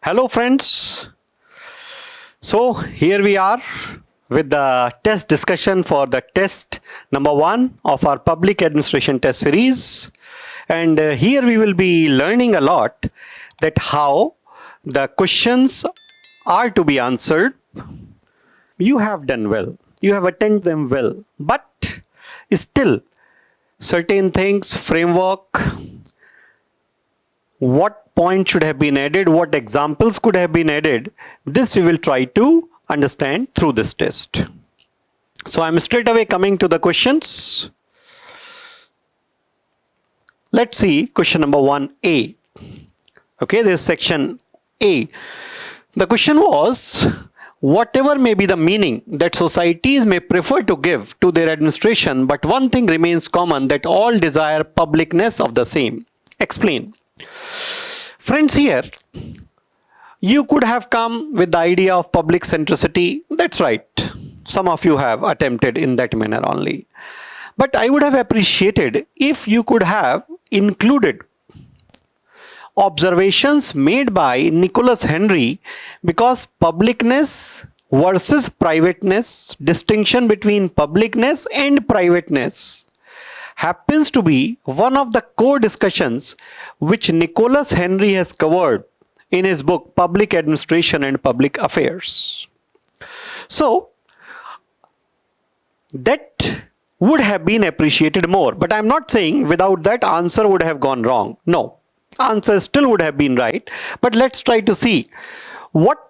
Hello friends. So here we are with the test discussion for the test number 1 of our public administration test series. And here we will be learning a lot that how the questions are to be answered. You have done well. You have attended them well. But still certain things, framework, what point should have been added, what examples could have been added, this we will try to understand through this test. So I'm straight away coming to the questions. Let's see question number 1A. Okay, this is section A. The question was, whatever may be the meaning that societies may prefer to give to their administration, but one thing remains common, that all desire publicness of the same. Explain. Friends, here you could have come with the idea of public centricity. That's right. Some of you have attempted in that manner only. But I would have appreciated if you could have included observations made by Nicholas Henry, because publicness versus privateness, distinction between publicness and privateness, happens to be one of the core discussions which Nicholas Henry has covered in his book Public Administration and Public Affairs. So that would have been appreciated more, but I'm not saying without that answer would have gone wrong. No, answer still would have been right, but let's try to see what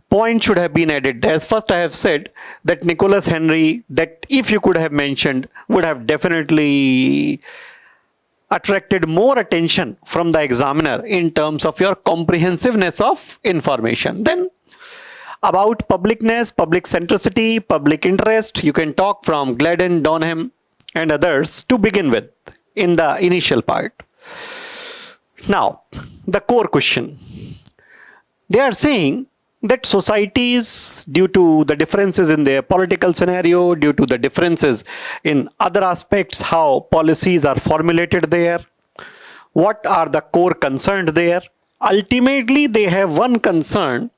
point should have been added. As first I have said that Nicholas Henry, that if you could have mentioned, would have definitely attracted more attention from the examiner in terms of your comprehensiveness of information. Then about publicness, public centricity, public interest, you can talk from Gladden, Donham and others to begin with in the initial part. Now, the core question. They are saying that societies, due to the differences in their political scenario, due to the differences in other aspects, how policies are formulated there, what are the core concerns there, ultimately they have one concern,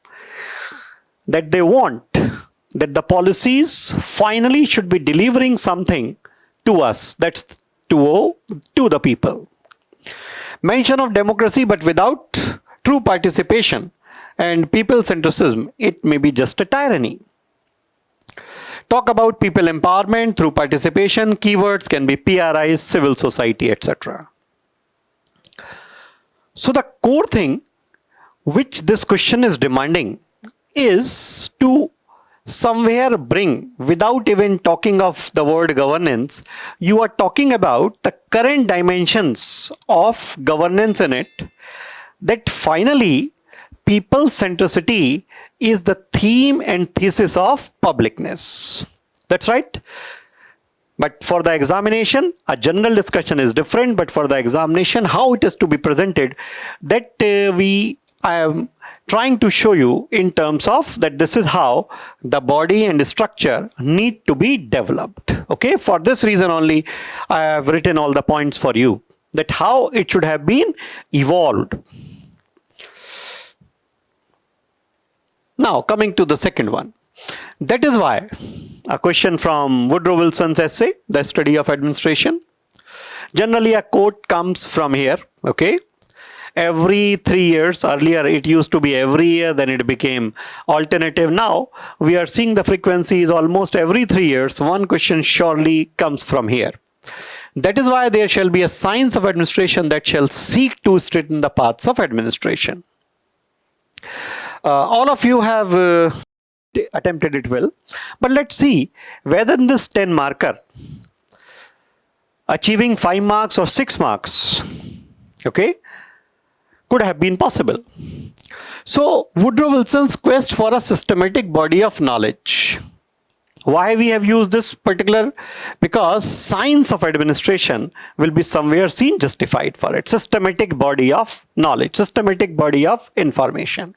that they want that the policies finally should be delivering something to us, that's to the people. Mention of democracy, but without true participation and people centricism, it may be just a tyranny. Talk about people empowerment through participation, keywords can be PRIs, civil society, etc. So the core thing which this question is demanding is to somewhere bring, without even talking of the word governance, you are talking about the current dimensions of governance in it, that finally people centricity is the theme and thesis of publicness. That's right. But for the examination, a general discussion is different, but for the examination, how it is to be presented, that I am trying to show you in terms of that this is how the body and the structure need to be developed. Okay, for this reason only I have written all the points for you, that how it should have been evolved. Now coming to the second one, that is why a question from Woodrow Wilson's essay, The Study of Administration. Generally a quote comes from here, okay. Every 3 years, earlier it used to be every year, then it became alternative. Now we are seeing the frequency is almost every 3 years, one question surely comes from here. That is why there shall be a science of administration that shall seek to straighten the paths of administration. All of you have attempted it well, but let's see whether in this 10 marker, achieving 5 marks or 6 marks, okay, could have been possible. So Woodrow Wilson's quest for a systematic body of knowledge. Why we have used this particular? Because science of administration will be somewhere seen justified for it. Systematic body of knowledge, systematic body of information.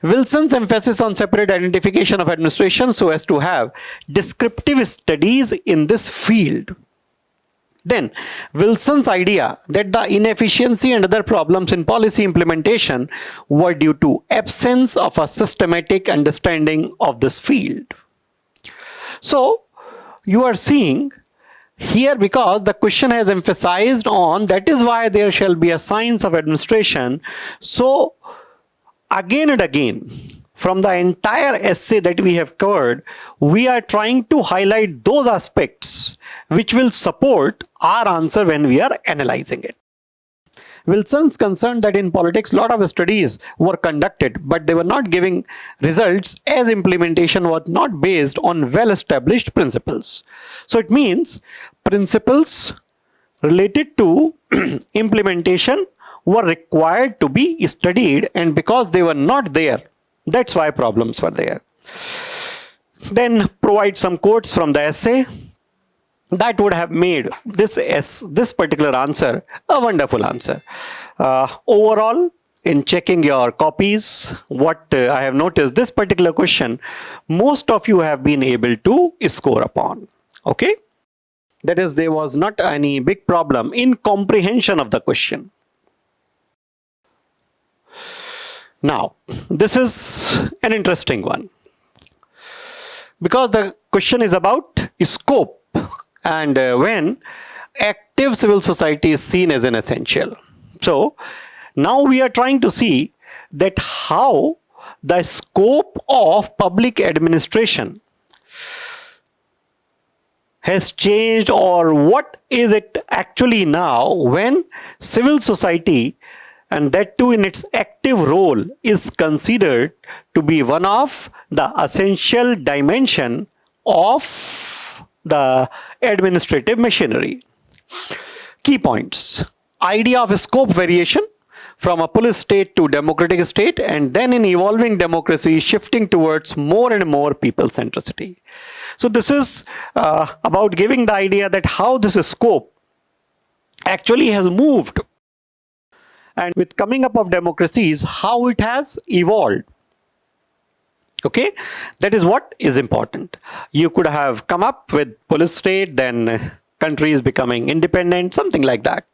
Wilson's emphasis on separate identification of administration so as to have descriptive studies in this field. Then, Wilson's idea that the inefficiency and other problems in policy implementation were due to absence of a systematic understanding of this field. So, you are seeing here, because the question has emphasized on that is why there shall be a science of administration. So, again and again, from the entire essay that we have covered, we are trying to highlight those aspects which will support our answer when we are analyzing it. Wilson's concerned that in politics, a lot of studies were conducted, but they were not giving results as implementation was not based on well-established principles. So it means principles related to implementation were required to be studied, and because they were not there, that's why problems were there. Then provide some quotes from the essay that would have made this particular answer a wonderful answer. Overall, in checking your copies, what I have noticed, this particular question, most of you have been able to score upon. Okay? That is, there was not any big problem in comprehension of the question. Now, this is an interesting one, because the question is about scope and when active civil society is seen as an essential. So, now we are trying to see that how the scope of public administration has changed, or what is it actually now when civil society, and that too in its active role, is considered to be one of the essential dimension of the administrative machinery. Key points: idea of scope variation from a police state to democratic state, and then in evolving democracy shifting towards more and more people centricity. So this is about giving the idea that how this scope actually has moved, and with coming up of democracies, how it has evolved. Okay, that is what is important. You could have come up with police state, then countries becoming independent, something like that.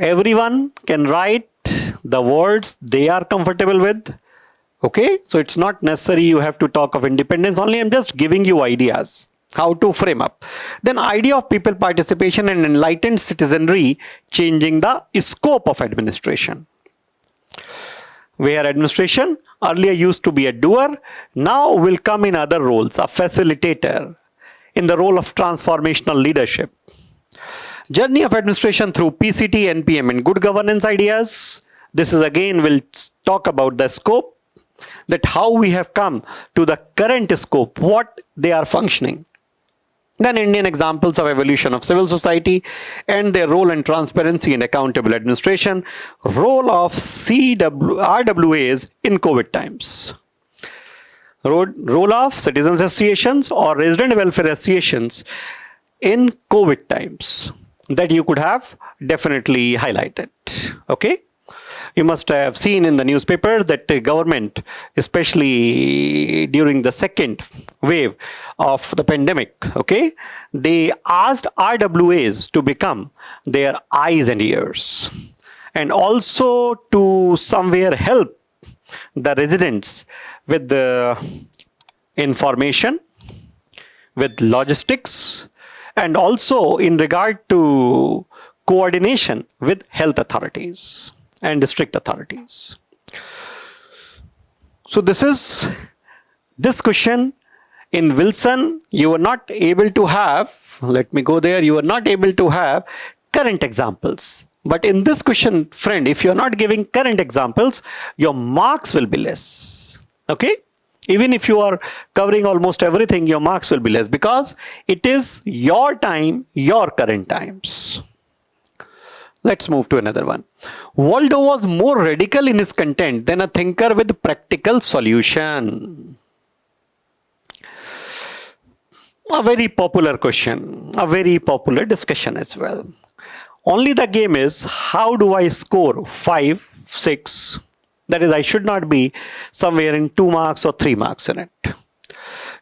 Everyone can write the words they are comfortable with. Okay, so it's not necessary you have to talk of independence only. I'm just giving you ideas how to frame up. Then idea of people participation and enlightened citizenry changing the scope of administration. Where administration earlier used to be a doer, now will come in other roles, a facilitator, in the role of transformational leadership. Journey of administration through PCT, NPM and good governance ideas. This is again, we'll talk about the scope, that how we have come to the current scope, what they are functioning. Then Indian examples of evolution of civil society and their role in transparency and accountable administration, role of RWAs in COVID times, role of citizens associations or resident welfare associations in COVID times, that you could have definitely highlighted. Okay. You must have seen in the newspapers that the government, especially during the second wave of the pandemic, okay, they asked RWAs to become their eyes and ears, and also to somewhere help the residents with the information, with logistics, and also in regard to coordination with health authorities and district authorities. So this question in Wilson, you were not able to have, let me go there, you were not able to have current examples. But in this question, friend, if you're not giving current examples, your marks will be less. Okay? Even if you are covering almost everything, your marks will be less, because it is your time, your current times. Let's move to another one. Waldo was more radical in his content than a thinker with practical solution. A very popular question, a very popular discussion as well. Only the game is, how do I score 5, 6? That is, I should not be somewhere in 2 marks or 3 marks in it.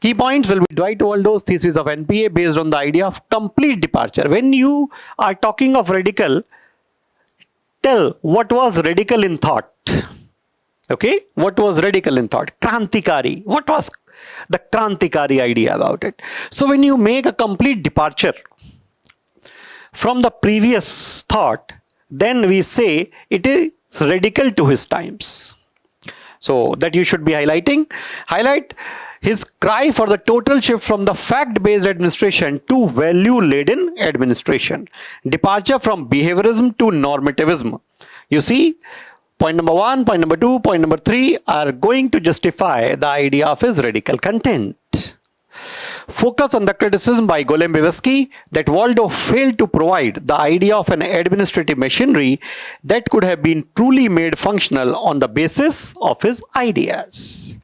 Key points will be Dwight Waldo's thesis of NPA based on the idea of complete departure. When you are talking of radical, tell what was radical in thought. Okay, what was radical in thought? Krantikari. What was the Krantikari idea about it? So when you make a complete departure from the previous thought, then we say it is radical to his times. So that you should be highlighting. Highlight his cry for the total shift from the fact-based administration to value-laden administration. Departure from behaviorism to normativism. You see, point number 1, point number 2, point number 3 are going to justify the idea of his radical content. Focus on the criticism by Golembevsky that Waldo failed to provide the idea of an administrative machinery that could have been truly made functional on the basis of his ideas.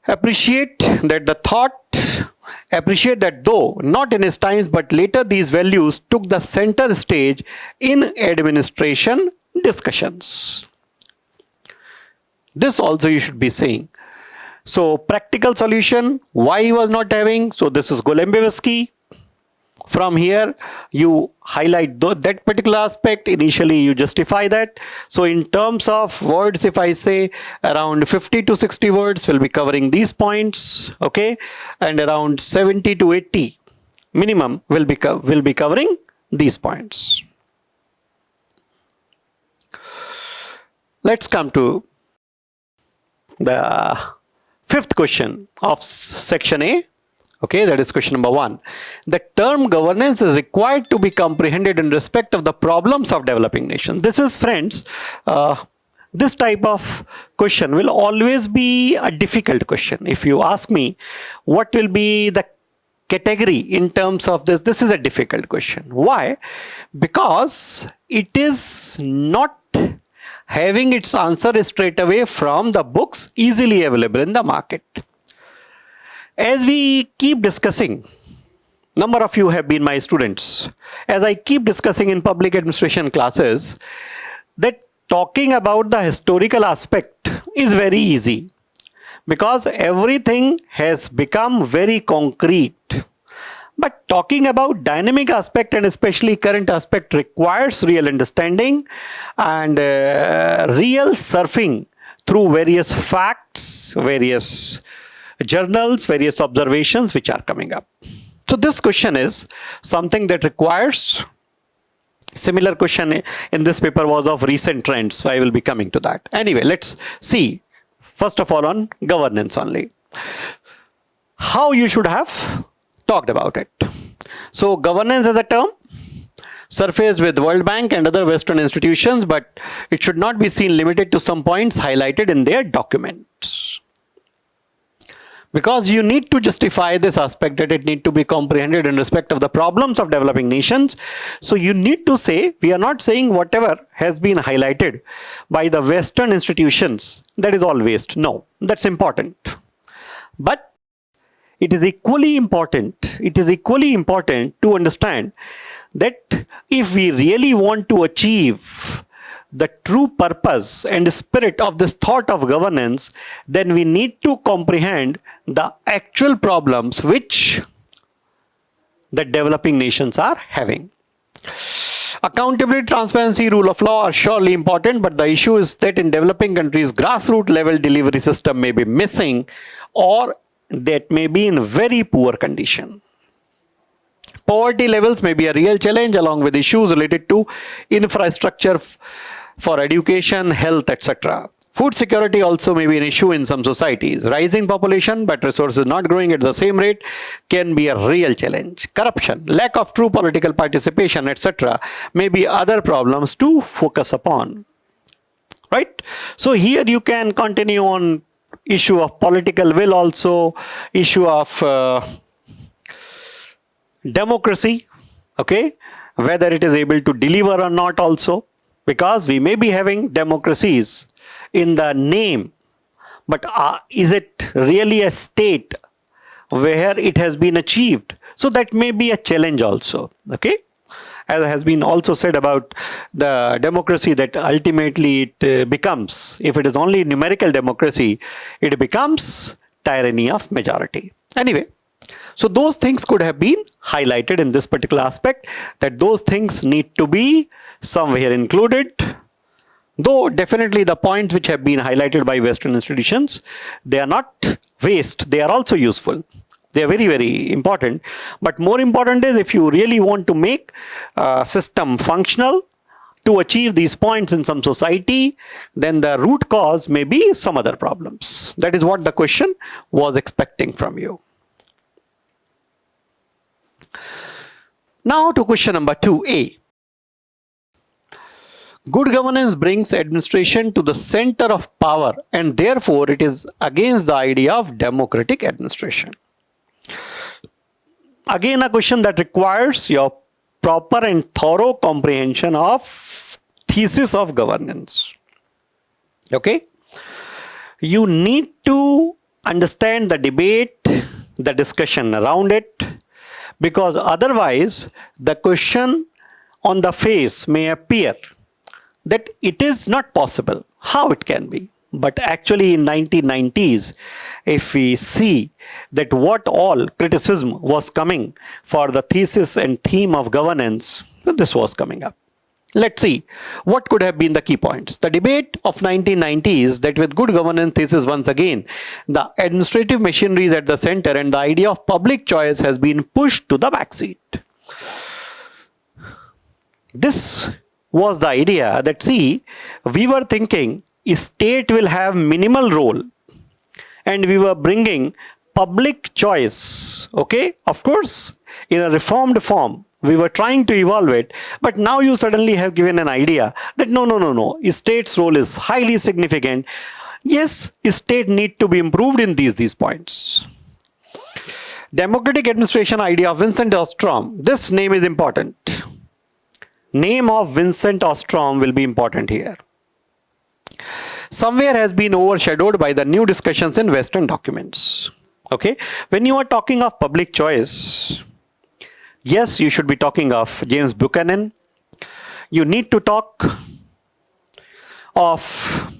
Appreciate that though not in his times but later, these values took the center stage in administration discussions. This also you should be saying. So practical solution, why he was not having. So this is Golembevsky. From here you highlight that particular aspect. Initially you justify that. So in terms of words, if I say around 50 to 60 words will be covering these points, okay, and around 70 to 80 minimum will be covering these points. Let's come to the fifth question of section A. Okay, that is question number 1. The term governance is required to be comprehended in respect of the problems of developing nations. This is, friends, this type of question will always be a difficult question. If you ask me what will be the category in terms of this, this is a difficult question. Why? Because it is not having its answer straight away from the books easily available in the market. As we keep discussing, number of you have been my students, as I keep discussing in public administration classes, that talking about the historical aspect is very easy because everything has become very concrete. But talking about dynamic aspect and especially current aspect requires real understanding and real surfing through various facts, various journals, various observations which are coming up. So this question is something that requires, similar question in this paper was of recent trends, so I will be coming to that. Anyway, let's see first of all on governance only. How you should have talked about it. So governance as a term surfaced with World Bank and other Western institutions, but it should not be seen limited to some points highlighted in their documents. Because you need to justify this aspect that it need to be comprehended in respect of the problems of developing nations. So you need to say, we are not saying whatever has been highlighted by the Western institutions, that is all waste. No, that's important. But it is equally important to understand that if we really want to achieve the true purpose and spirit of this thought of governance, then we need to comprehend the actual problems which the developing nations are having. Accountability, transparency, rule of law are surely important, but the issue is that in developing countries, grassroots level delivery system may be missing or that may be in very poor condition. Poverty levels may be a real challenge along with issues related to infrastructure for education, health, etc. Food security also may be an issue in some societies. Rising population but resources not growing at the same rate can be a real challenge. Corruption, lack of true political participation, etc. may be other problems to focus upon. Right? So here you can continue on issue of political will also, issue of democracy, okay, whether it is able to deliver or not also, because we may be having democracies in the name, but is it really a state where it has been achieved? So that may be a challenge also, okay. As has been also said about the democracy, that ultimately it becomes, if it is only numerical democracy, it becomes tyranny of majority. Anyway, so those things could have been highlighted in this particular aspect, that those things need to be somewhere included. Though definitely the points which have been highlighted by Western institutions, they are not waste, they are also useful. They are very, very important. But more important is, if you really want to make a system functional to achieve these points in some society, then the root cause may be some other problems. That is what the question was expecting from you. Now to question number 2A. Good governance brings administration to the center of power, and therefore it is against the idea of democratic administration. Again, a question that requires your proper and thorough comprehension of thesis of governance. Okay? You need to understand the debate, the discussion around it, because otherwise the question on the face may appear that it is not possible. How it can be? But actually in 1990s, if we see that what all criticism was coming for the thesis and theme of governance, this was coming up. Let's see what could have been the key points. The debate of 1990s, that with good governance thesis, once again, the administrative machinery is at the center and the idea of public choice has been pushed to the backseat. This was the idea that, see, we were thinking state will have minimal role and we were bringing public choice, okay, of course, in a reformed form. We were trying to evolve it, but now you suddenly have given an idea that no, state's role is highly significant. Yes, state need to be improved in these points. Democratic administration idea of Vincent Ostrom. This name is important. Name of Vincent Ostrom will be important here. Somewhere has been overshadowed by the new discussions in Western documents. Okay, when you are talking of public choice, yes, you should be talking of James Buchanan. You need to talk of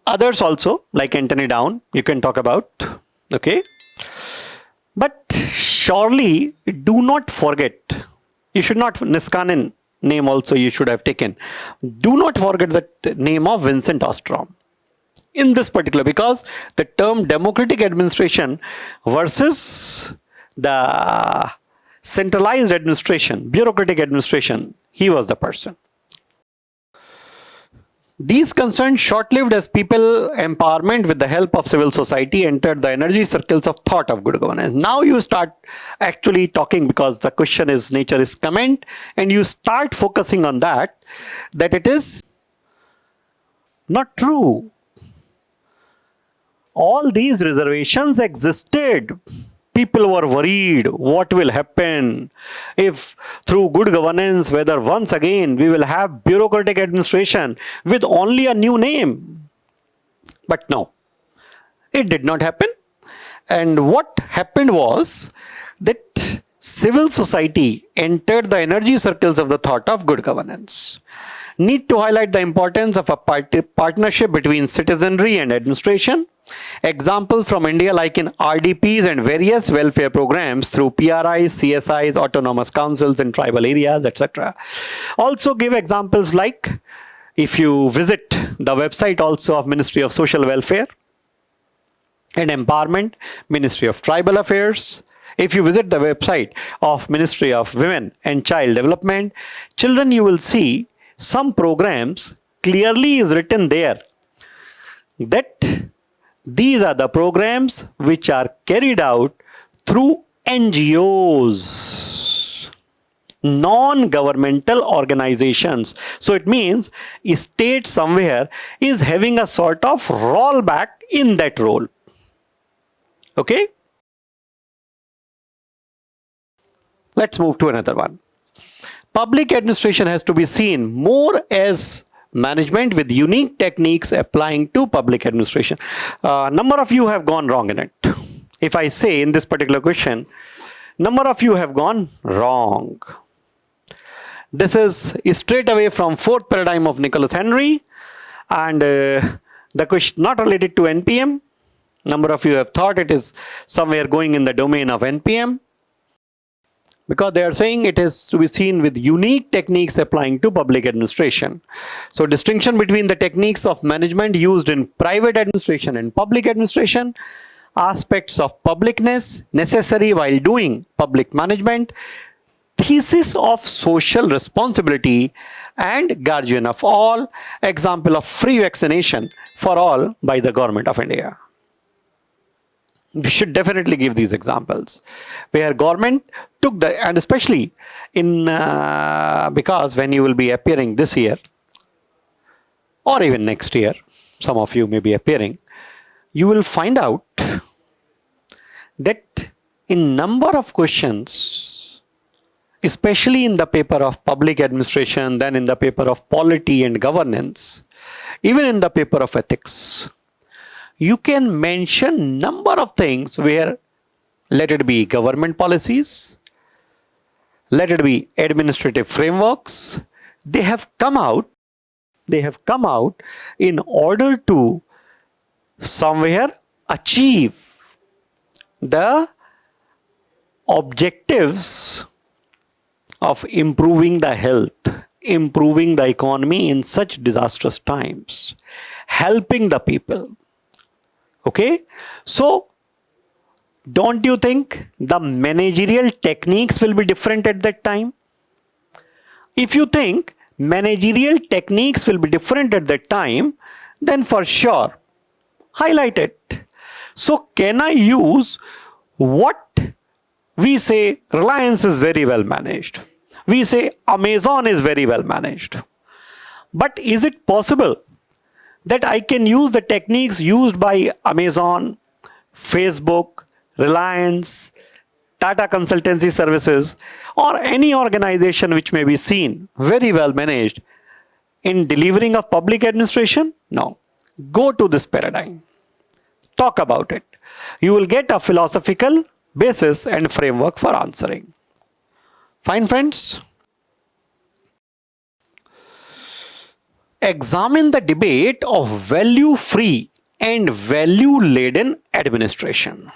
others also, like Anthony Down, you can talk about. Okay, but surely do not forget, you should not, Niskanen name also you should have taken. Do not forget the name of Vincent Ostrom in this particular, because the term democratic administration versus the centralized administration, bureaucratic administration, he was the person. These concerns short-lived as people empowerment with the help of civil society entered the energy circles of thought of good governance. Now you start actually talking, because the question is nature is comment, and you start focusing on that it is not true. All these reservations existed. People were worried what will happen if through good governance, whether once again we will have bureaucratic administration with only a new name. But no, it did not happen. And what happened was that civil society entered the energy circles of the thought of good governance. Need to highlight the importance of a partnership between citizenry and administration. Examples from India like in RDPs and various welfare programs through PRIs, CSIs, autonomous councils in tribal areas, etc. Also give examples like, if you visit the website also of Ministry of Social Welfare and Empowerment, Ministry of Tribal Affairs. If you visit the website of Ministry of Women and Child Development, children, you will see some programs clearly is written there that these are the programs which are carried out through NGOs, non-governmental organizations. So it means a state somewhere is having a sort of rollback in that role. Okay? Let's move to another one. Public administration has to be seen more as management with unique techniques applying to public administration. Number of you have gone wrong in it. If I say in this particular question, number of you have gone wrong. This is straight away from fourth paradigm of Nicholas Henry, and the question not related to NPM, Number of you have thought it is somewhere going in the domain of NPM, because they are saying it is to be seen with unique techniques applying to public administration. So distinction between the techniques of management used in private administration and public administration, aspects of publicness necessary while doing public management, thesis of social responsibility, and guardian of all, example of free vaccination for all by the government of India. We should definitely give these examples where government took the, and especially in because when you will be appearing this year or even next year, some of you may be appearing, you will find out that in number of questions, especially in the paper of public administration, then in the paper of polity and governance, even in the paper of ethics, you can mention number of things where, let it be government policies, let it be administrative frameworks, they have come out in order to somewhere achieve the objectives of improving the health, improving the economy in such disastrous times, helping the people. Okay, so don't you think the managerial techniques will be different at that time? If you think managerial techniques will be different at that time, then for sure, highlight it. So can I use what we say Reliance is very well managed? We say Amazon is very well managed. But is it possible that I can use the techniques used by Amazon, Facebook, Reliance, Tata Consultancy Services, or any organization which may be seen very well managed in delivering of public administration? No. Go to this paradigm. Talk about it. You will get a philosophical basis and framework for answering. Fine, friends? Examine the debate of value-free and value-laden administration.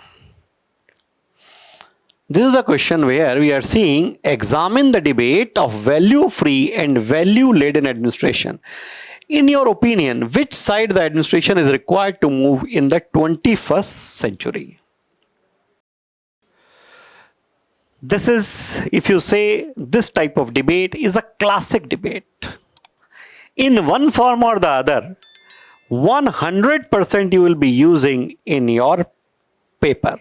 This is a question where we are seeing examine the debate of value-free and value-laden administration. In your opinion, which side the administration is required to move in the 21st century? This is, if you say this type of debate is a classic debate. In one form or the other, 100% you will be using in your paper.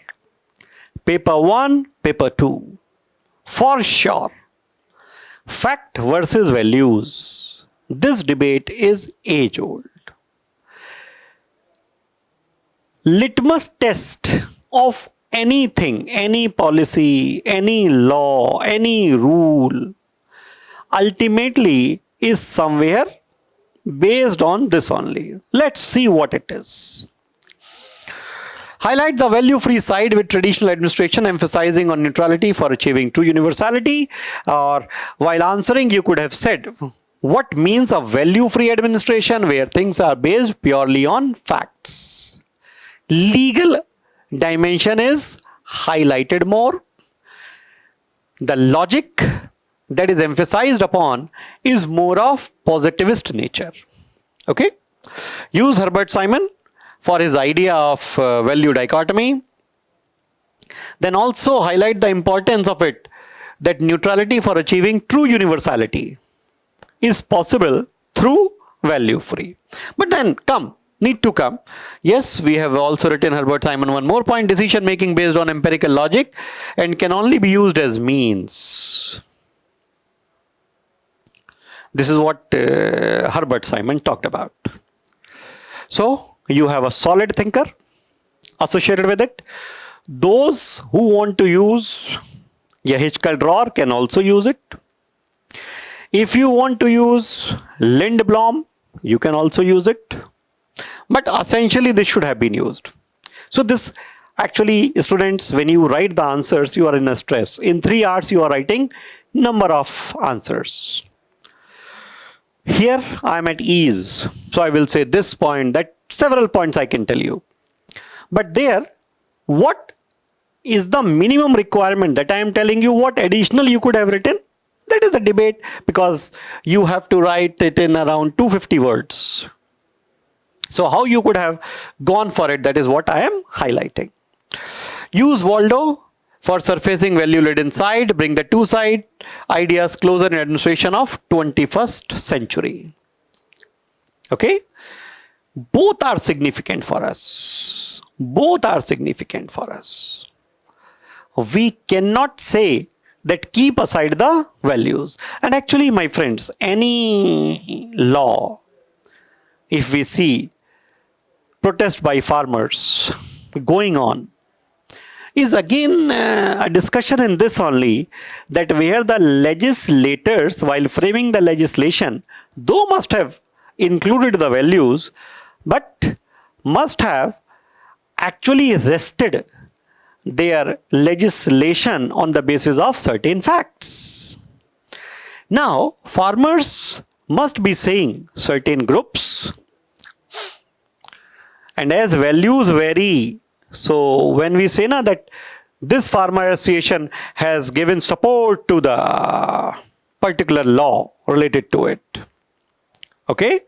Paper 1, paper 2. For sure. Fact versus values. This debate is age-old. Litmus test of anything, any policy, any law, any rule, ultimately is somewhere based on this only. Let's see what it is. Highlight the value-free side with traditional administration, emphasizing on neutrality for achieving true universality. Or while answering, you could have said, what means a value-free administration where things are based purely on facts? Legal dimension is highlighted more. The logic that is emphasized upon is more of positivist nature. Okay? Use Herbert Simon for his idea of value dichotomy. Then also highlight the importance of it, that neutrality for achieving true universality is possible through value free. But then need to come. Yes, we have also written Herbert Simon one more point, decision making based on empirical logic and can only be used as means. This is what Herbert Simon talked about. So you have a solid thinker associated with it. Those who want to use a Hitchcock drawer can also use it. If you want to use Lindblom, you can also use it. But essentially this should have been used. So this actually, students, when you write the answers, you are in a stress. In 3 hours you are writing number of answers. Here I am at ease. So I will say this point, that several points I can tell you. But there, what is the minimum requirement that I am telling you? What additional you could have written? That is a debate, because you have to write it in around 250 words. So how you could have gone for it, that is what I am highlighting. Use Waldo for surfacing value-led insight, bring the two-side ideas closer in administration of 21st century. Okay? Both are significant for us. Both are significant for us. We cannot say that keep aside the values. And actually, my friends, any law, if we see protest by farmers going on, is again a discussion in this only, that where the legislators, while framing the legislation, though must have included the values, but must have actually rested their legislation on the basis of certain facts. Now, farmers must be saying certain groups, and as values vary, so when we say now that this farmer association has given support to the particular law related to it, okay?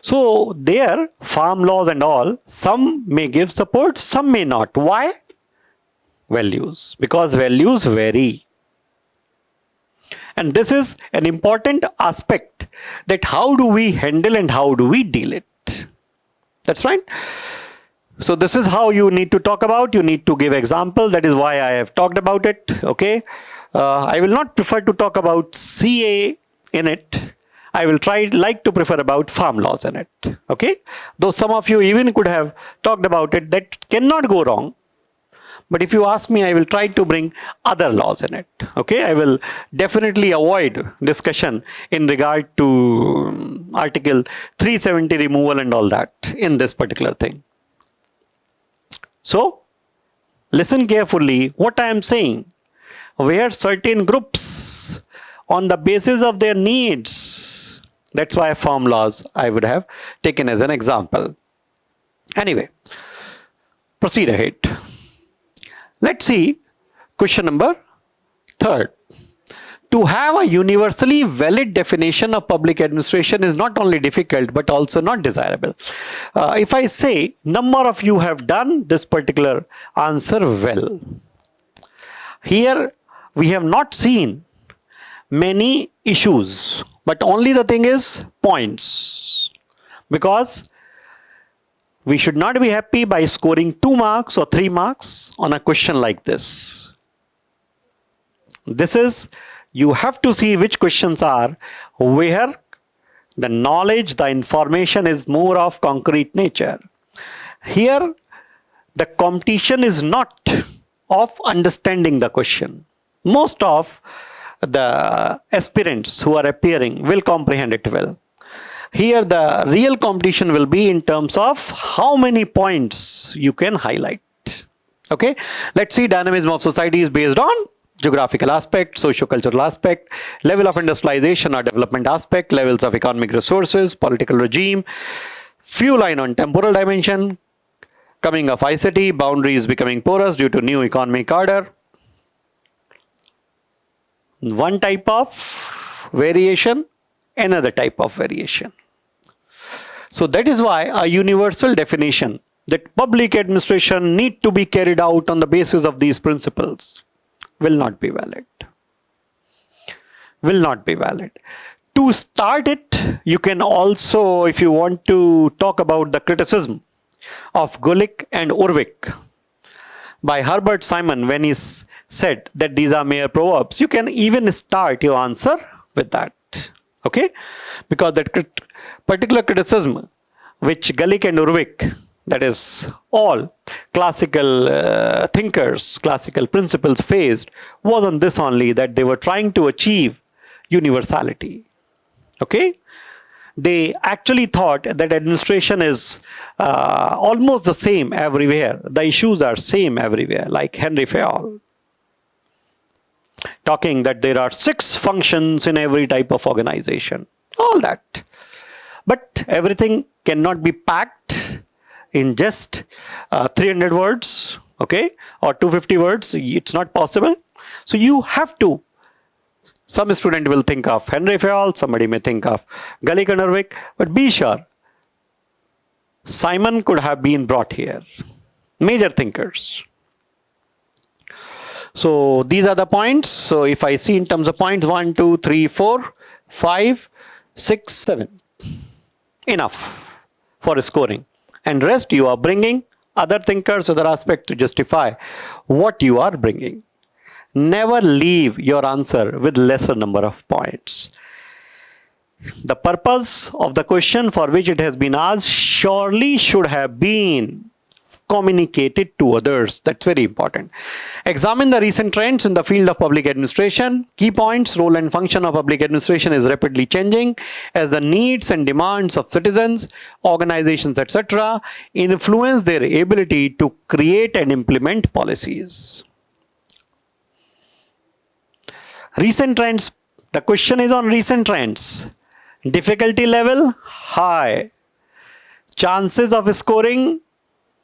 So there, farm laws and all, some may give support, some may not. Why? Values, because values vary. And this is an important aspect, that how do we handle and how do we deal it. That's right. So this is how you need to talk about. You need to give example. That is why I have talked about it. Okay. I will not prefer to talk about CA in it. I will like to prefer about farm laws in it. Okay. Though some of you even could have talked about it, that cannot go wrong. But if you ask me, I will try to bring other laws in it. Okay, I will definitely avoid discussion in regard to Article 370 removal and all that in this particular thing. So, listen carefully what I am saying. Where certain groups, on the basis of their needs, that's why farm laws I would have taken as an example. Anyway, proceed ahead. Let's see question number 3. To have a universally valid definition of public administration is not only difficult but also not desirable. If I say number of you have done this particular answer well, here we have not seen many issues, but only the thing is points, because we should not be happy by scoring 2 marks or 3 marks on a question like this. This is, you have to see which questions are where the knowledge, the information is more of concrete nature. Here, the competition is not of understanding the question. Most of the aspirants who are appearing will comprehend it well. Here the real competition will be in terms of how many points you can highlight. Okay, let's see. Dynamism of society is based on geographical aspect, socio-cultural aspect, level of industrialization or development aspect, levels of economic resources, political regime, few line on temporal dimension, coming of ICT, boundaries becoming porous due to new economic order. One type of variation, another type of variation. So that is why a universal definition that public administration need to be carried out on the basis of these principles will not be valid. Will not be valid. To start it, you can also, if you want to talk about the criticism of Gulick and Urwick by Herbert Simon when he said that these are mere proverbs, you can even start your answer with that. Okay, because that particular criticism which Gulick and Urwick, that is all classical thinkers, classical principles faced, was on this only, that they were trying to achieve universality. Okay, they actually thought that administration is almost the same everywhere. The issues are same everywhere, like Henry Fayol talking that there are 6 functions in every type of organization, all that. But everything cannot be packed in just 300 words, okay, or 250 words. It's not possible. So you have to, some student will think of Henry Fayol, somebody may think of Gully Kanarvik, but be sure Simon could have been brought here. Major thinkers. So these are the points. So if I see in terms of points, 1, 2, 3, 4, 5, 6, 7. Enough for scoring. And rest you are bringing other thinkers, other aspects to justify what you are bringing. Never leave your answer with lesser number of points. The purpose of the question for which it has been asked surely should have been communicated to others. That's very important. Examine the recent trends in the field of public administration. Key points: role and function of public administration is rapidly changing as the needs and demands of citizens, organizations, etc. influence their ability to create and implement policies. Recent trends. The question is on recent trends. Difficulty level high. Chances of scoring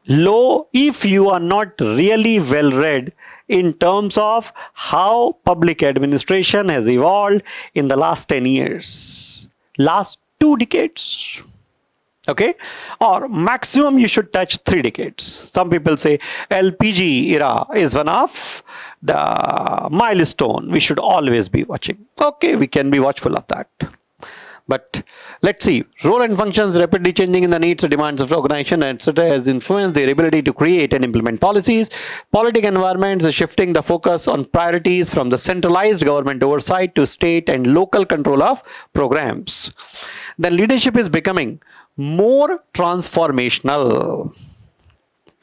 low if you are not really well read in terms of how public administration has evolved in the last 10 years, last 2 decades. Okay, or maximum you should touch 3 decades. Some people say LPG era is one of the milestone we should always be watching. Okay, we can be watchful of that. But let's see, role and functions rapidly changing in the needs and demands of organization, etc. has influenced their ability to create and implement policies. Political environments is shifting the focus on priorities from the centralized government oversight to state and local control of programs. The leadership is becoming more transformational.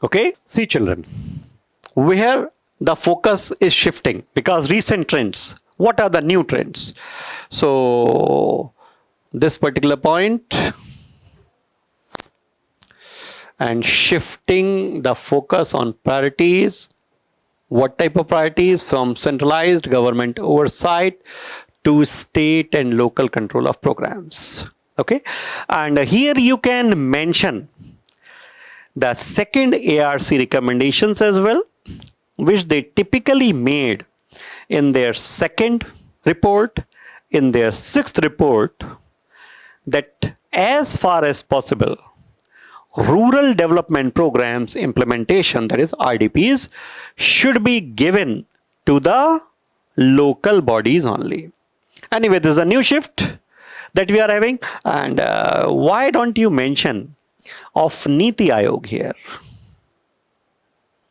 Okay, see children, where the focus is shifting because recent trends. What are the new trends? So this particular point and shifting the focus on priorities. What type of priorities? From centralized government oversight to state and local control of programs. Okay, and here you can mention the second ARC recommendations as well, which they typically made in their second report, in their sixth report, that as far as possible, rural development programs implementation, that is RDPs, should be given to the local bodies only. Anyway, this is a new shift that we are having, and why don't you mention of Niti Aayog here?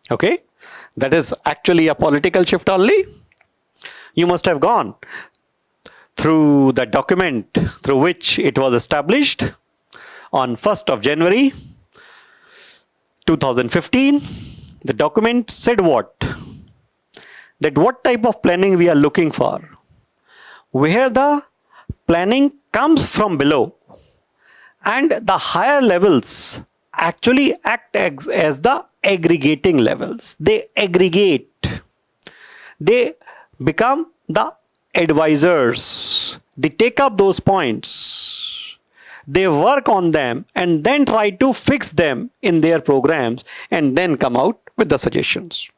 Okay, that is actually a political shift only. You must have gone through the document through which it was established on 1st of January 2015. The document said what? That what type of planning we are looking for, where the planning comes from below and the higher levels actually act as the aggregating levels. They aggregate. They become the advisors. They take up those points, they work on them and then try to fix them in their programs and then come out with the suggestions.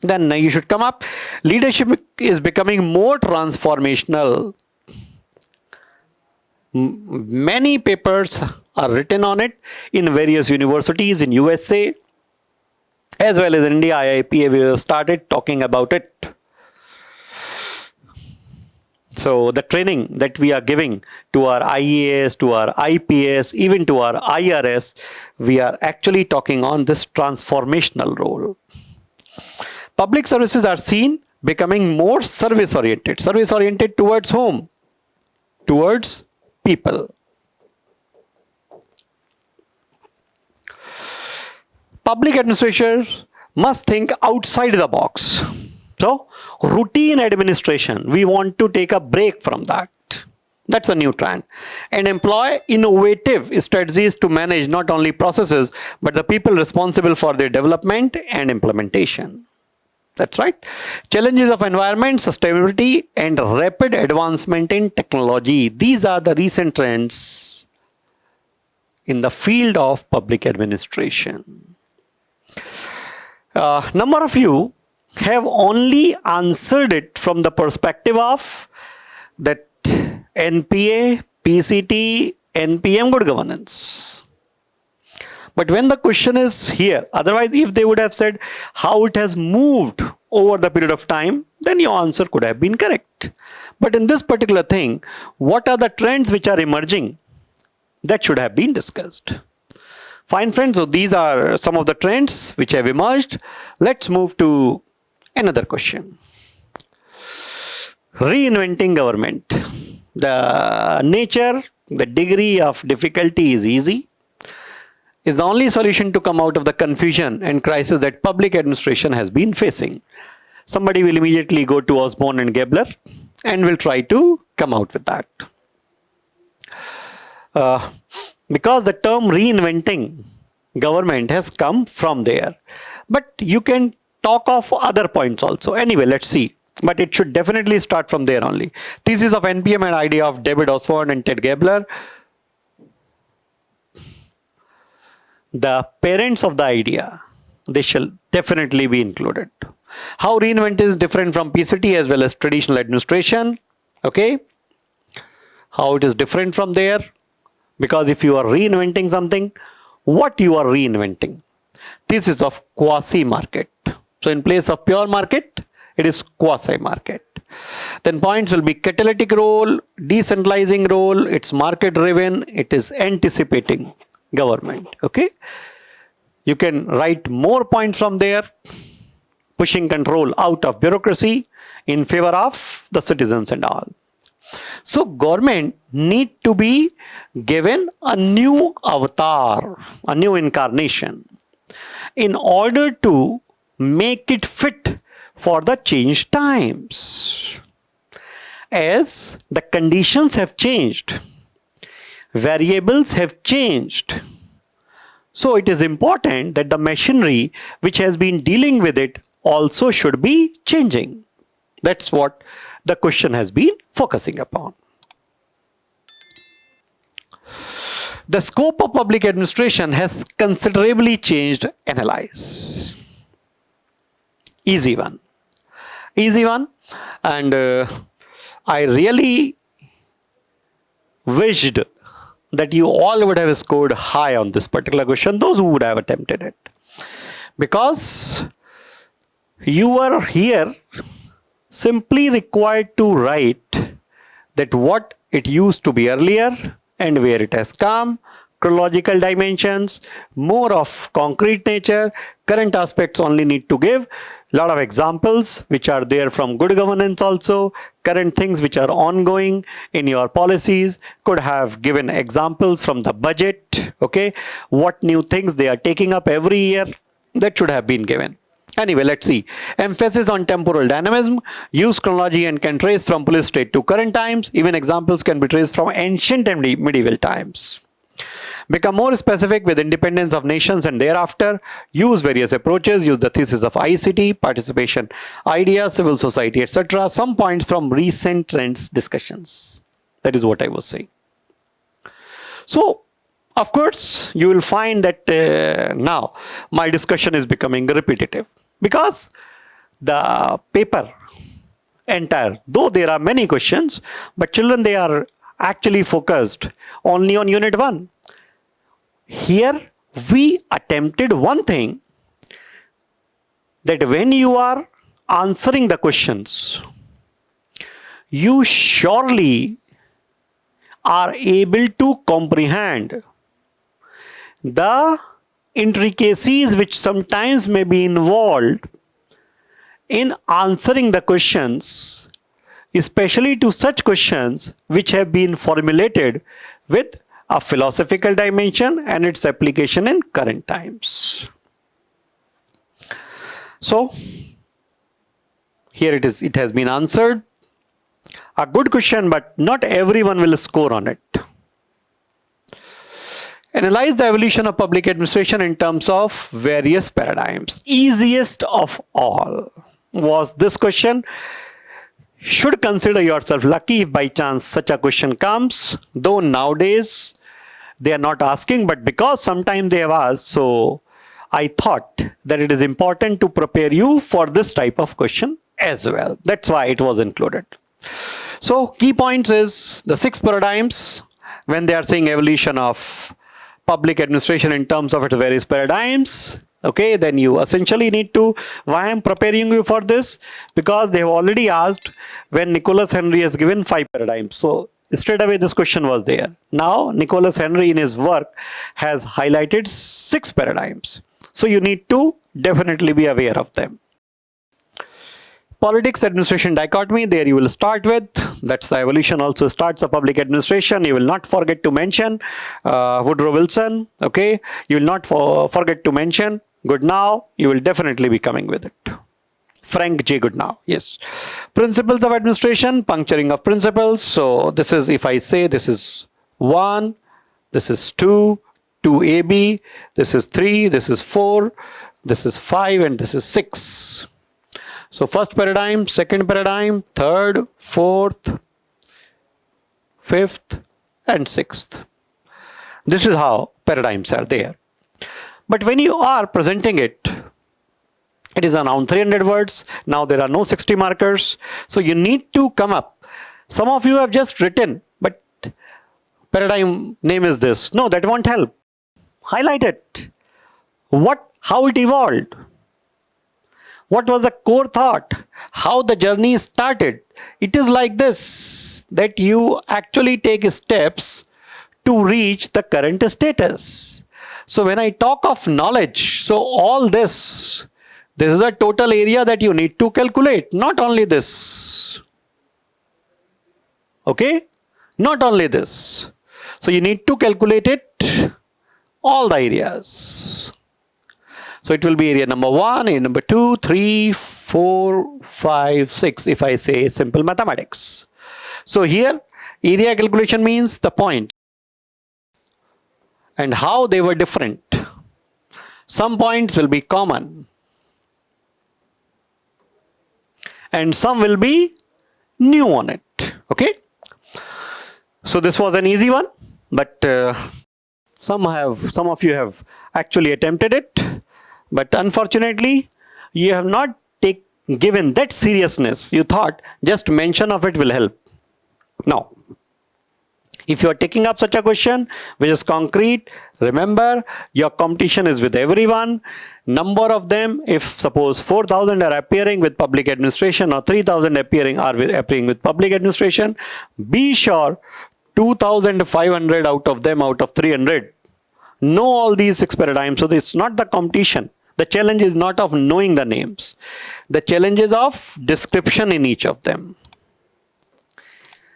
Then you should come up. Leadership is becoming more transformational. Many papers are written on it in various universities in USA as well as in India. IIPA, we have started talking about it. So the training that we are giving to our IAS, to our IPS, even to our IRS, we are actually talking on this transformational role. Public services are seen becoming more service-oriented. Service-oriented towards whom? Towards people. Public administrators must think outside the box. So, routine administration, we want to take a break from that. That's a new trend. And employ innovative strategies to manage not only processes, but the people responsible for their development and implementation. That's right. Challenges of environment, sustainability, and rapid advancement in technology. These are the recent trends in the field of public administration. Number of you have only answered it from the perspective of that NPA, PCT, NPM good governance. But when the question is here, otherwise if they would have said how it has moved over the period of time, then your answer could have been correct. But in this particular thing, what are the trends which are emerging? That should have been discussed. Fine friends, so these are some of the trends which have emerged. Let's move to another question. Reinventing government. The nature, the degree of difficulty is easy. Is the only solution to come out of the confusion and crisis that public administration has been facing. Somebody will immediately go to Osborne and Gabler and will try to come out with that. Because the term reinventing government has come from there. But you can talk of other points also. Anyway, let's see. But it should definitely start from there only. Thesis of NPM and idea of David Osborne and Ted Gabler. The parents of the idea, they shall definitely be included. How Reinvent is different from PCT as well as traditional administration. Okay. How it is different from there. Because if you are reinventing something, what you are reinventing? This is of quasi-market. So in place of pure market, it is quasi-market. Then points will be catalytic role, decentralizing role, it's market-driven, it is anticipating government. Okay. You can write more points from there, pushing control out of bureaucracy in favor of the citizens and all. So government need to be given a new avatar, a new incarnation in order to make it fit for the changed times. As the conditions have changed, variables have changed. So it is important that the machinery which has been dealing with it also should be changing. That's what the question has been focusing upon. The scope of public administration has considerably changed. Analyze. Easy one. Easy one. And I really wished that you all would have scored high on this particular question, those who would have attempted it. Because you were here simply required to write that what it used to be earlier and where it has come, chronological dimensions, more of concrete nature, current aspects only need to give. Lot of examples which are there from good governance also, current things which are ongoing in your policies, could have given examples from the budget, okay, what new things they are taking up every year, that should have been given. Anyway, let's see. Emphasis on temporal dynamism, use chronology and can trace from police state to current times, even examples can be traced from ancient and medieval times. Become more specific with independence of nations and thereafter. Use various approaches. Use the thesis of ICT, participation, ideas, civil society, etc. Some points from recent trends discussions. That is what I was saying. So, of course, you will find that now my discussion is becoming repetitive because the paper entire, though there are many questions, but children, they are actually focused only on unit 1. Here we attempted one thing, that when you are answering the questions, you surely are able to comprehend the intricacies which sometimes may be involved in answering the questions, especially to such questions which have been formulated with a philosophical dimension and its application in current times. So, here it is, it has been answered. A good question, but not everyone will score on it. Analyze the evolution of public administration in terms of various paradigms. Easiest of all was this question. Should consider yourself lucky if by chance such a question comes, though nowadays they are not asking, but because sometimes they have asked, so I thought that it is important to prepare you for this type of question as well. That's why it was included. So key points is the 6 paradigms when they are saying evolution of public administration in terms of its various paradigms. Okay, then you essentially need to, why I'm preparing you for this? Because they have already asked when Nicholas Henry has given 5 paradigms. So straight away this question was there. Now Nicholas Henry in his work has highlighted 6 paradigms. So you need to definitely be aware of them. Politics administration dichotomy, there you will start with. That's the evolution also starts of public administration. You will not forget to mention Woodrow Wilson. Okay, you will not forget to mention Goodnow. You will definitely be coming with it. Frank J. Goodnow. Yes. Principles of administration, puncturing of principles. So this is, if I say this is 1, this is 2, 2AB, this is 3, this is 4, this is 5, and this is 6. So first paradigm, second paradigm, third, fourth, fifth, and sixth. This is how paradigms are there. But when you are presenting it, it is around 300 words. Now there are no 60 markers. So you need to come up. Some of you have just written, but paradigm name is this. No, that won't help. Highlight it. How it evolved. What was the core thought? How the journey started? It is like this, that you actually take steps to reach the current status. So when I talk of knowledge, so all this is the total area that you need to calculate. Not only this. Okay? Not only this. So you need to calculate it, all the areas. So it will be area number 1, area number 2, 3, 4, 5, 6, if I say simple mathematics. So here, area calculation means the point and how they were different. Some points will be common and some will be new on it. Okay? So this was an easy one, but some of you have actually attempted it. But unfortunately, you have not given that seriousness. You thought just mention of it will help. Now, if you are taking up such a question which is concrete, remember your competition is with everyone. Number of them, if suppose 4,000 are appearing with public administration or 3,000 appearing with public administration, be sure 2,500 out of them out of 300 know all these 6 paradigms. So it's not the competition. The challenge is not of knowing the names. The challenge is of description in each of them.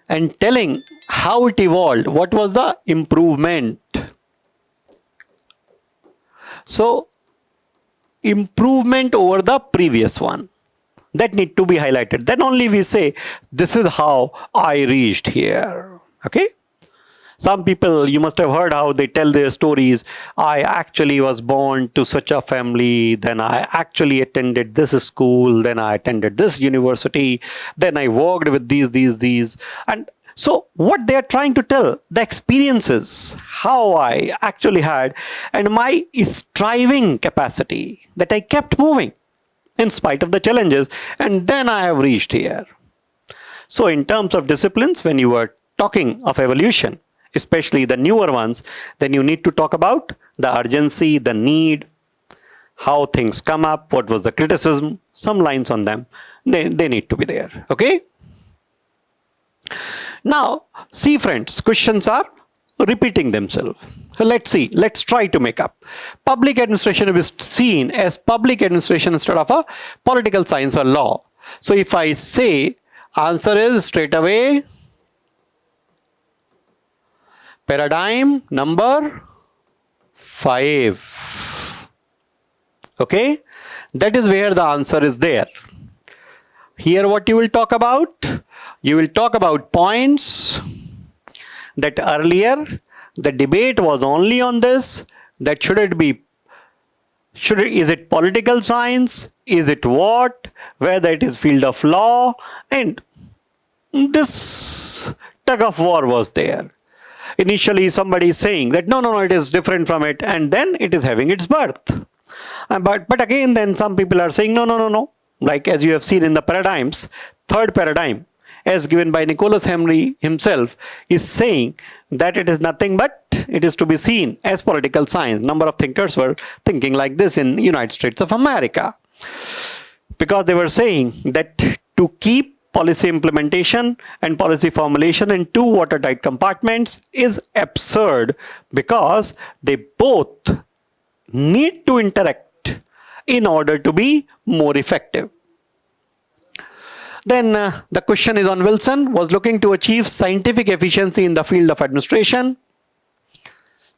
And telling how it evolved, what was the improvement. So, improvement over the previous one. That need to be highlighted. Then only we say, this is how I reached here. Okay? Some people, you must have heard how they tell their stories. I actually was born to such a family, then I actually attended this school, then I attended this university, then I worked with these. And so what they are trying to tell, the experiences, how I actually had, and my striving capacity, that I kept moving in spite of the challenges, and then I have reached here. So in terms of disciplines, when you are talking of evolution, especially the newer ones, then you need to talk about the urgency, the need, how things come up, what was the criticism, some lines on them. They need to be there. Okay? Now, see friends, questions are repeating themselves. So let's see. Let's try to make up. Public administration is seen as public administration instead of a political science or law. So if I say, answer is straight away paradigm number 5. Okay, that is where the answer is there. Here what you will talk about? You will talk about points that earlier the debate was only on this, that is it political science, is it what, whether it is field of law, and this tug of war was there. initially somebody is saying that no, it is different from it, and then it is having its birth. But again, then some people are saying no. Like as you have seen in the paradigms, third paradigm, as given by Nicholas Henry himself, is saying that it is nothing but it is to be seen as political science. Number of thinkers were thinking like this in United States of America, because they were saying that to keep policy implementation and policy formulation in two watertight compartments is absurd, because they both need to interact in order to be more effective. Then the question is on Wilson was looking to achieve scientific efficiency in the field of administration.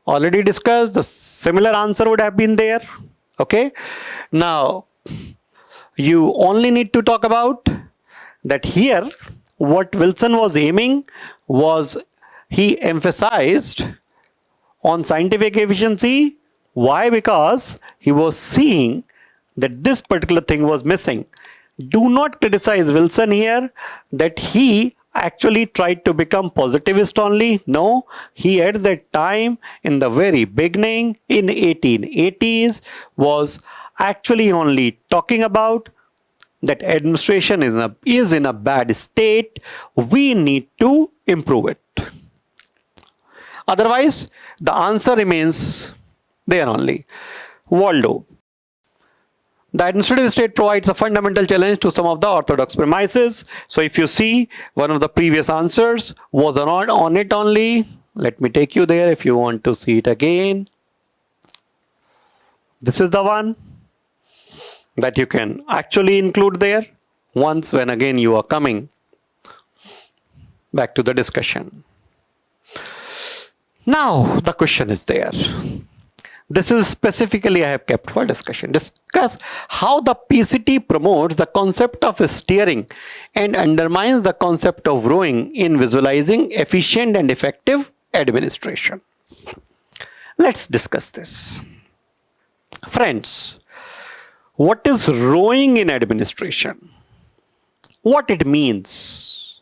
Already discussed, the similar answer would have been there. Okay. Now, you only need to talk about that here what Wilson was aiming was he emphasized on scientific efficiency. Why? Because he was seeing that this particular thing was missing. Do not criticize Wilson here that he actually tried to become positivist only. No, he at that time in the very beginning in 1880s was actually only talking about that administration is in a bad state. We need to improve it. Otherwise, the answer remains there only. Waldo. The administrative state provides a fundamental challenge to some of the orthodox premises. So if you see, one of the previous answers was on it only. Let me take you there if you want to see it again. This is the one that you can actually include there once when again you are coming back to the discussion. Now the question is there. This is specifically I have kept for discussion. Discuss how the PCT promotes the concept of steering and undermines the concept of rowing in visualizing efficient and effective administration. Let's discuss this. Friends, what is rowing in administration? What it means?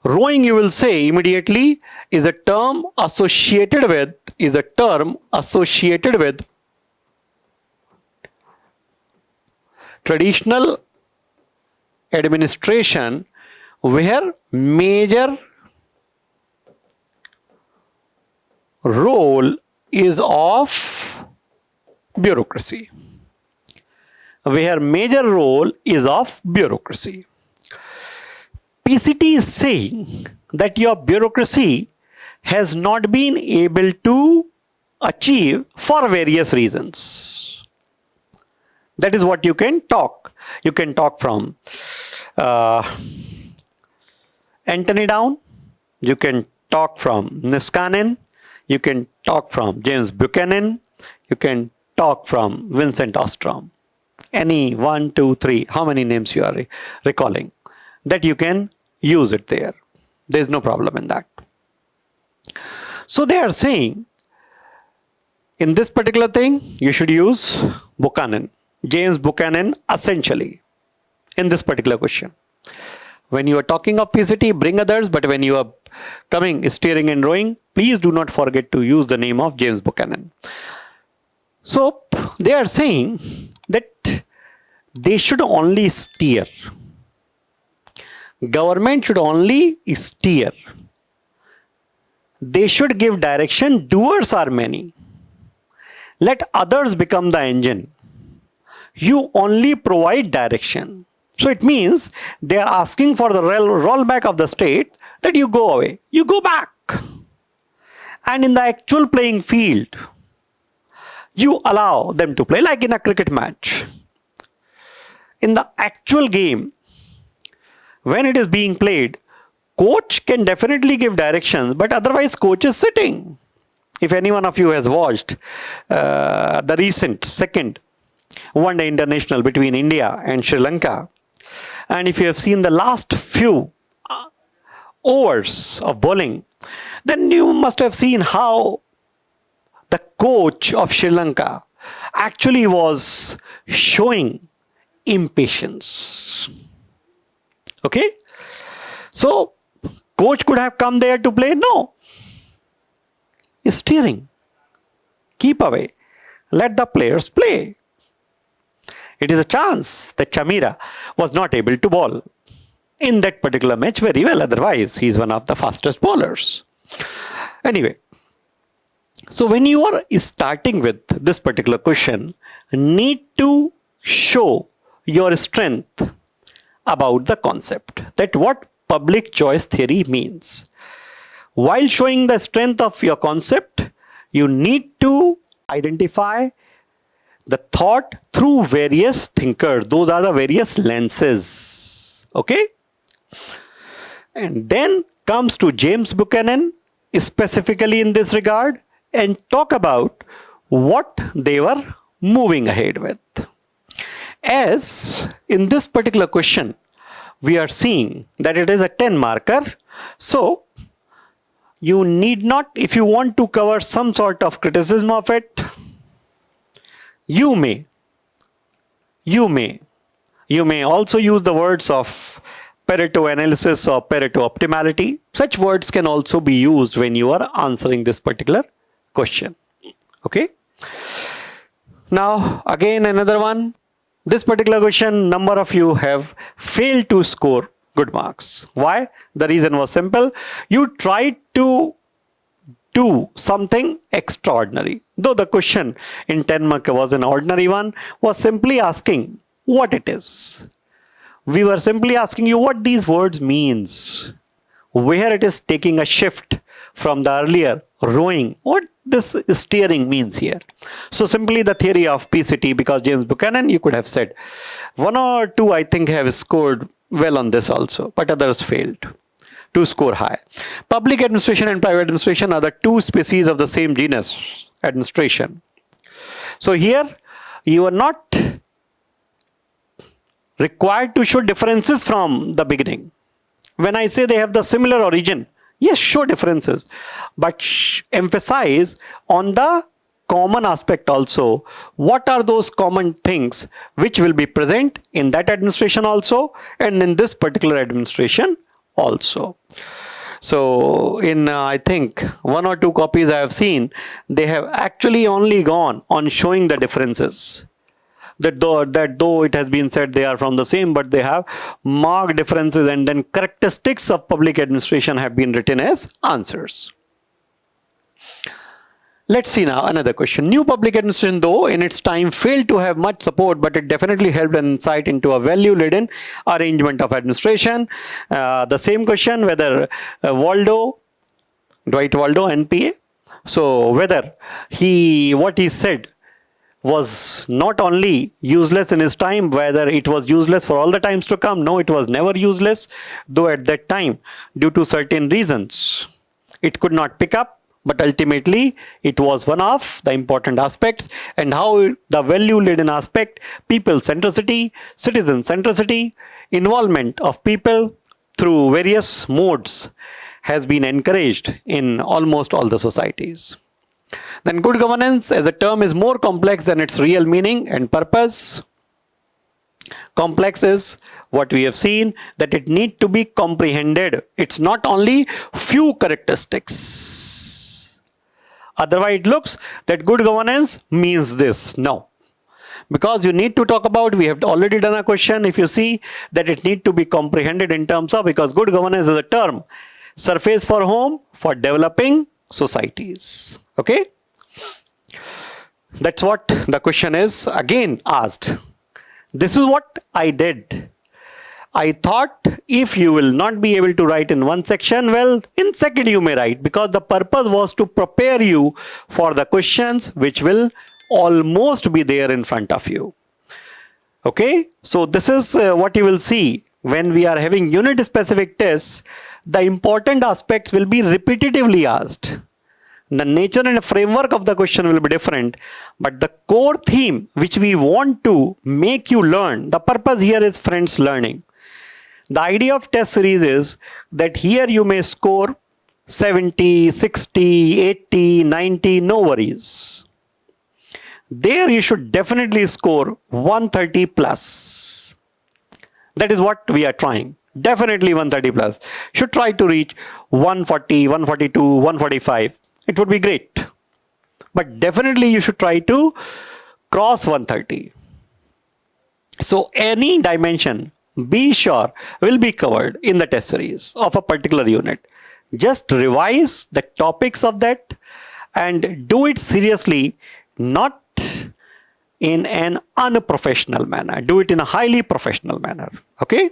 Rowing, you will say immediately, is a term associated with traditional administration where major role is of bureaucracy. PCT is saying that your bureaucracy has not been able to achieve for various reasons. That is what you can talk. You can talk from Anthony Down, you can talk from Niskanen, you can talk from James Buchanan, you can talk from Vincent Ostrom. Any 1, 2, 3, how many names you are recalling, that you can use it there. There is no problem in that. So they are saying in this particular thing, you should use Buchanan, James Buchanan essentially in this particular question. When you are talking of PCT, bring others, but when you are coming steering and rowing, please do not forget to use the name of James Buchanan. So they are saying that they should only steer. Government should only steer. They should give direction. Doers are many. Let others become the engine. You only provide direction. So it means they are asking for the rollback of the state, that you go away. You go back. And in the actual playing field, you allow them to play like in a cricket match. In the actual game, when it is being played, coach can definitely give directions, but otherwise coach is sitting. If any one of you has watched the recent second one-day international between India and Sri Lanka, and if you have seen the last few overs of bowling, then you must have seen how the coach of Sri Lanka actually was showing impatience. Okay? So, coach could have come there to play? No. steering. Keep away. Let the players play. It is a chance that Chamira was not able to bowl in that particular match very well. Otherwise, he is one of the fastest bowlers. Anyway, so when you are starting with this particular question, need to show your strength about the concept, that what public choice theory means. While showing the strength of your concept, you need to identify the thought through various thinkers. Those are the various lenses. Okay? And then comes to James Buchanan, specifically in this regard, and talk about what they were moving ahead with. As in this particular question, we are seeing that it is a 10 marker. So, you need not, if you want to cover some sort of criticism of it, you may also use the words of Pareto analysis or Pareto optimality. Such words can also be used when you are answering this particular question. Okay. Now, again, another one. This particular question, number of you have failed to score good marks. Why? The reason was simple. You tried to do something extraordinary. Though the question in 10 mark was an ordinary one, was simply asking what it is. We were simply asking you what these words means, where it is taking a shift from the earlier rowing, what this steering means here. So simply the theory of PCT, because James Buchanan, you could have said one or two, I think, have scored well on this also, but others failed to score high. Public administration and private administration are the two species of the same genus, administration. So here you are not required to show differences from the beginning. When I say they have the similar origin, yes, show differences, but emphasize on the common aspect also. What are those common things which will be present in that administration also and in this particular administration also. So in I think one or two copies I have seen, they have actually only gone on showing the differences. That though it has been said they are from the same, but they have marked differences, and then characteristics of public administration have been written as answers. Let's see now another question. New public administration, though in its time failed to have much support, but it definitely helped an insight into a value-laden arrangement of administration. The same question, whether Dwight Waldo, NPA, so whether what he said was not only useless in his time, whether it was useless for all the times to come. No, it was never useless, though at that time, due to certain reasons, it could not pick up, but ultimately it was one of the important aspects. And how the value-laden aspect, people centricity, citizen centricity, involvement of people through various modes has been encouraged in almost all the societies. Then good governance as a term is more complex than its real meaning and purpose. Complex is what we have seen, that it need to be comprehended. It's not only few characteristics. Otherwise it looks that good governance means this. No. Because you need to talk about, we have already done a question, if you see that it need to be comprehended in terms of, because good governance is a term, surface for whom? For developing societies. Okay, that's what the question is again asked. This is what I did. I thought if you will not be able to write in one section, well, in second you may write, because the purpose was to prepare you for the questions which will almost be there in front of you. Okay, so this is what you will see when we are having unit specific tests. The important aspects will be repetitively asked. The nature and framework of the question will be different, but the core theme which we want to make you learn, the purpose here is friends learning. The idea of test series is that here you may score 70, 60, 80, 90, no worries. There you should definitely score 130 plus. That is what we are trying. Definitely 130 plus. Should try to reach 140, 142, 145. it would be great. But definitely you should try to cross 130. So any dimension, be sure, will be covered in the test series of a particular unit. Just revise the topics of that and do it seriously, not in an unprofessional manner. Do it in a highly professional manner. Okay?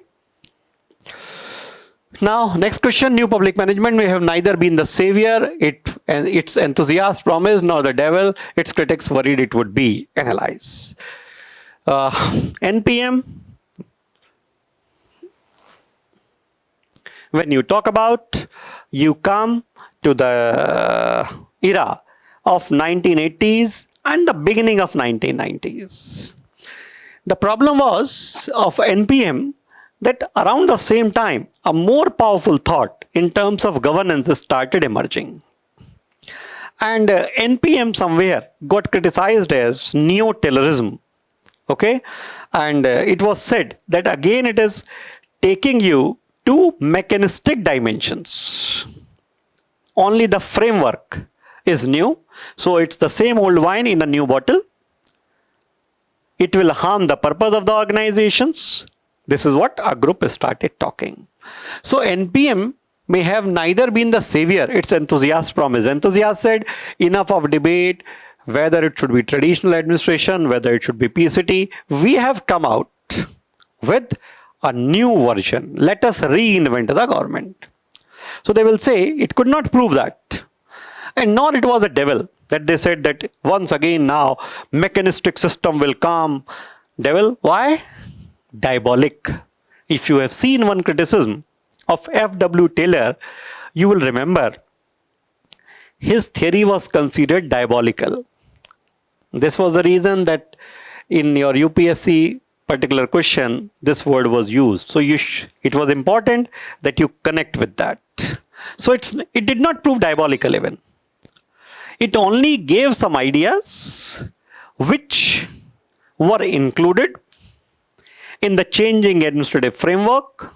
Now, next question, new public management may have neither been the savior, its enthusiasts promised, nor the devil, its critics worried it would be. Analyze. NPM, when you talk about, you come to the era of 1980s and the beginning of 1990s. The problem was of NPM that around the same time, a more powerful thought in terms of governance started emerging. And NPM somewhere got criticized as neo-Taylorism. Okay? And it was said that again it is taking you to mechanistic dimensions. Only the framework is new. So it's the same old wine in a new bottle. It will harm the purpose of the organizations. This is what a group started talking. So NPM may have neither been the savior, its enthusiasts promised. Enthusiasts said enough of debate, whether it should be traditional administration, whether it should be PCT. We have come out with a new version. Let us reinvent the government. So they will say it could not prove that. And nor it was a devil that they said that once again now mechanistic system will come. Devil, why? Diabolic. If you have seen one criticism of F.W. Taylor, you will remember his theory was considered diabolical. This was the reason that in your UPSC particular question, this word was used. So it was important that you connect with that. So it did not prove diabolical even. It only gave some ideas which were included in the changing administrative framework.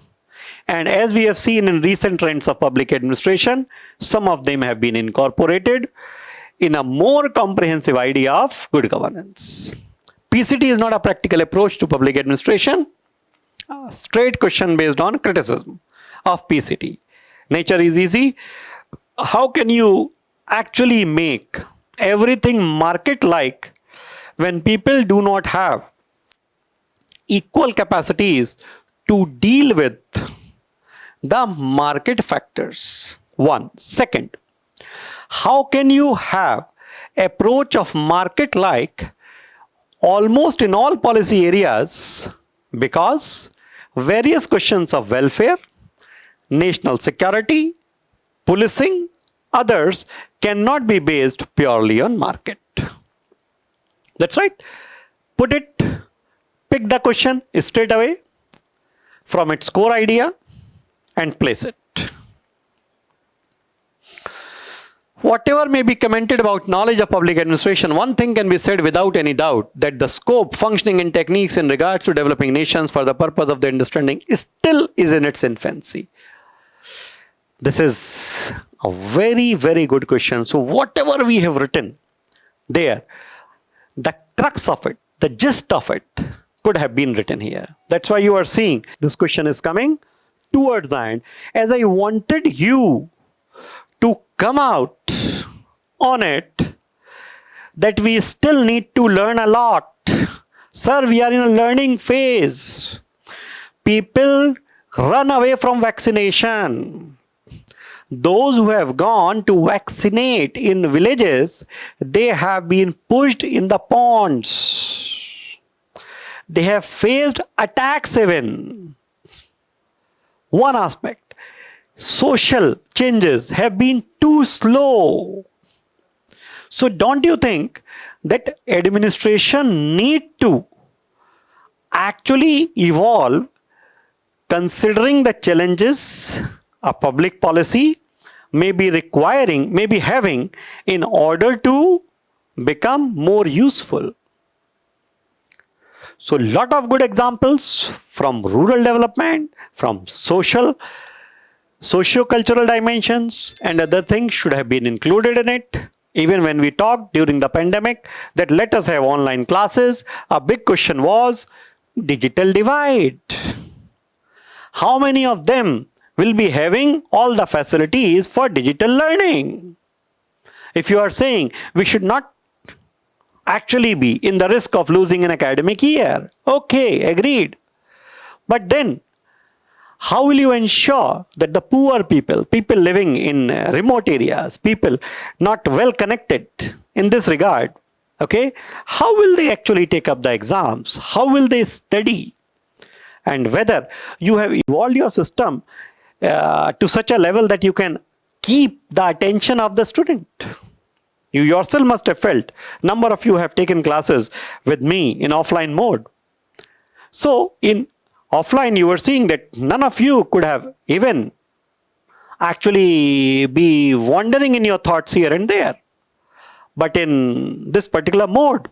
And as we have seen in recent trends of public administration, some of them have been incorporated in a more comprehensive idea of good governance. PCT is not a practical approach to public administration. A straight question based on criticism of PCT. Nature is easy. How can you actually make everything market-like when people do not have equal capacities to deal with the market factors? One. Second, how can you have approach of market-like almost in all policy areas, because various questions of welfare, national security, policing, others cannot be based purely on market. That's right. Pick the question straight away from its core idea and place it. Whatever may be commented about knowledge of public administration, one thing can be said without any doubt, that the scope, functioning and techniques in regards to developing nations for the purpose of their understanding still is in its infancy. This is a very, very good question. So whatever we have written there, the crux of it, the gist of it could have been written here. That's why you are seeing this question is coming towards the end, as I wanted you to come out on it, that we still need to learn a lot. Sir, we are in a learning phase. People run away from vaccination. Those who have gone to vaccinate in villages, they have been pushed in the ponds. They have faced attacks even. One aspect. Social changes have been too slow. So don't you think that administration need to actually evolve considering the challenges a public policy may be requiring, may be having, in order to become more useful? So lot of good examples from rural development, from social Socio-cultural dimensions and other things should have been included in it. Even when we talked during the pandemic that let us have online classes, a big question was digital divide. How many of them will be having all the facilities for digital learning? If you are saying we should not actually be in the risk of losing an academic year, okay, agreed. But then, how will you ensure that the poor people, people living in remote areas, people not well connected in this regard, okay, how will they actually take up the exams? How will they study? And whether you have evolved your system to such a level that you can keep the attention of the student. You yourself must have felt, number of you have taken classes with me in offline mode. So in offline, you were seeing that none of you could have even actually be wandering in your thoughts here and there. But in this particular mode,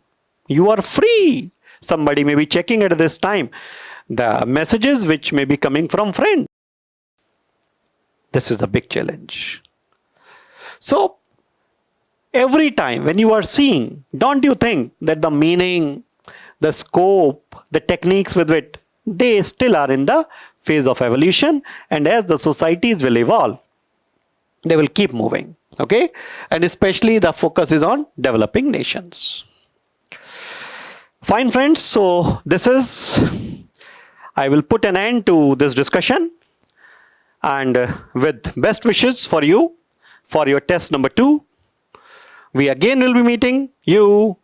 you are free. Somebody may be checking at this time the messages which may be coming from friends. This is a big challenge. So every time when you are seeing, don't you think that the meaning, the scope, the techniques with it, they still are in the phase of evolution, and as the societies will evolve, they will keep moving, okay? And especially the focus is on developing nations. Fine friends, so I will put an end to this discussion, and with best wishes for you for your test number 2. We again will be meeting you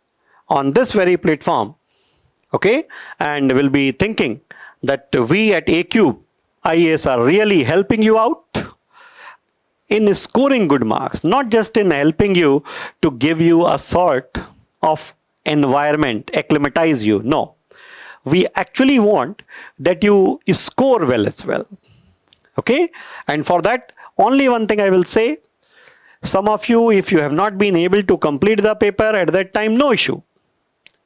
on this very platform, okay? And we'll be thinking that we at AQ IAS are really helping you out in scoring good marks, not just in helping you to give you a sort of environment, acclimatize you. No, we actually want that you score well as well, okay? And for that, only one thing I will say, some of you, if you have not been able to complete the paper at that time, no issue.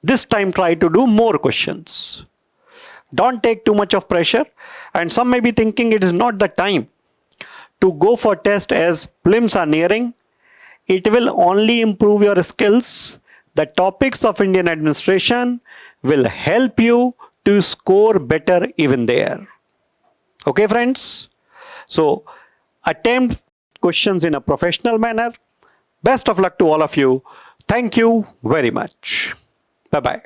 This time try to do more questions. Don't take too much of pressure, and some may be thinking it is not the time to go for test as prelims are nearing. It will only improve your skills. The topics of Indian administration will help you to score better even there. Okay, friends? So attempt questions in a professional manner. Best of luck to all of you. Thank you very much. Bye-bye.